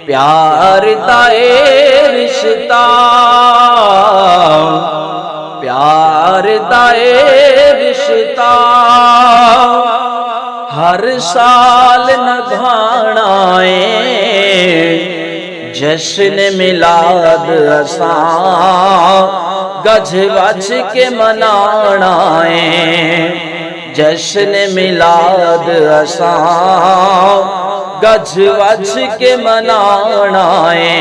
प्यार दा ए रिश्ता, प्यार दा ए रिश्ता हर साल नभाना है। जश्न मिलाद असां गज वज के मनाना है। जश्न मिलाद असां गज वज के मनाना है।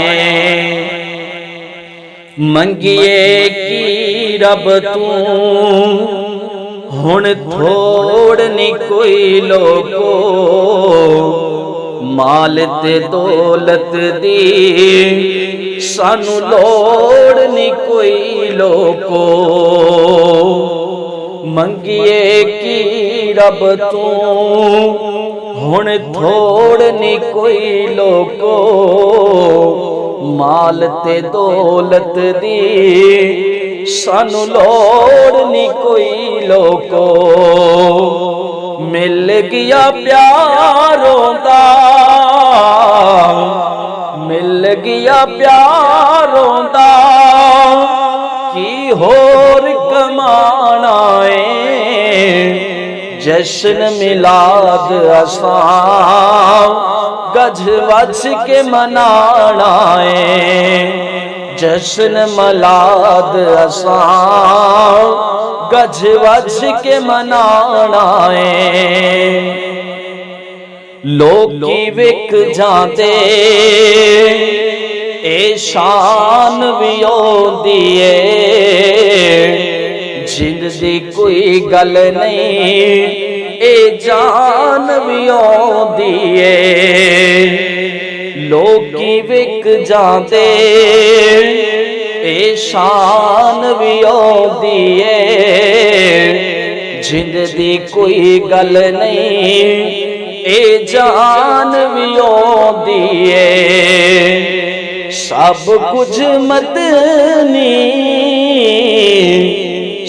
मंगिए की रब तू हुण थोड़ नी कोई लोगो, माल ते दौलत दी सानू लोड़ नी कोई लोगो। मंगिए की रब तू हुण थोड़ नी कोई लोगो, माल ते दौलत दी सानू लोड़ नी कोई लोगो। मिल गया प्यारों दा, मिल गया प्यारों दा की होर कमाना है। जश्न मिलाद असां गज वज के मनाना है। जश्न मिलाद असां गज वज के मनाना है। लोकी विक जाते ए शान भी ओंदी है। जिंदगी कोई गल नहीं ए जान भी ओंदी है। लोकी विक जाते ए शान भी ओंदी है। जिंदगी कोई गल नहीं ए जान भी ओंदी है। सब कुछ मदनी,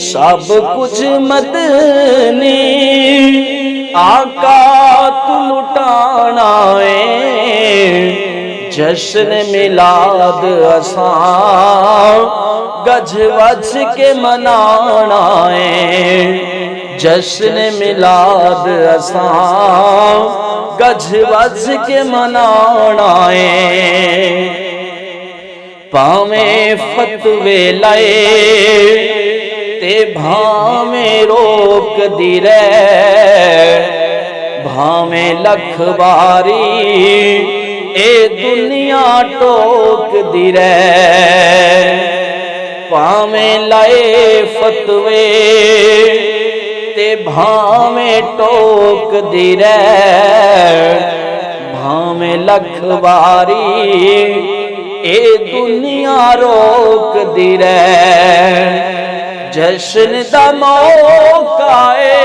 सब कुछ मदनी आका तू लुटाना है। जश्न मिलाद असां गज वज के मनाना है। जश्न मिलाद असां गज वज के मनाना है। पावें फतवे लाए ते भावें रोक दी रे, भावें लख बारी ए दुनिया टोक दी रे। पावें लाए फतवे ते भावें टोक दी रे, भावें लख बारी ए दुनिया रोक दी रे। जश्न दा मौका है,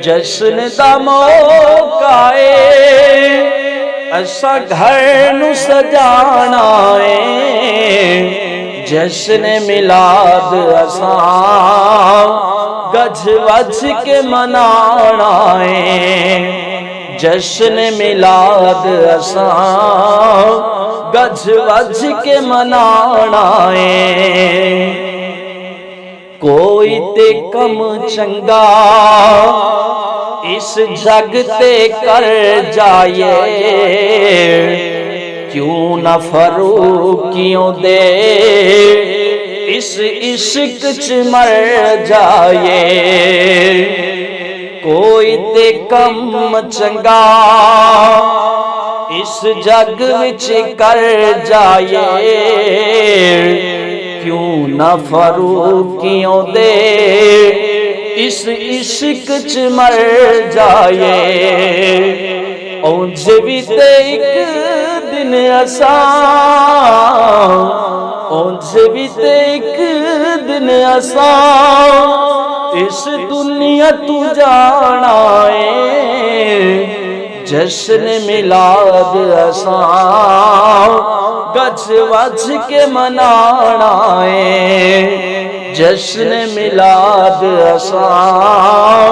जश्न दा मौका है। असा घर नू सजाना है। जश्न मिलाद असां गज वज के मनाना है। जश्न मिलाद असां गज वज के मनाना है। कोई ते कम चंगा इस जग ते कर जाए, क्यों न फरूकियों दे इस इश्क च मर जाए। कोई ते कम चंगा इस जग विच कर जाए, क्यों न फरूकियों दे इस इश्क च मर जाए। औंझ भी ते एक दिन असां, औंझ भी ते एक दिन असां इस दुनिया तू जाना है। जश्न मिलाद असां गज वज के मनाना है। जश्न मिलाद असां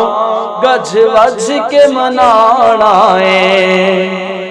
गज वज के मनाना है।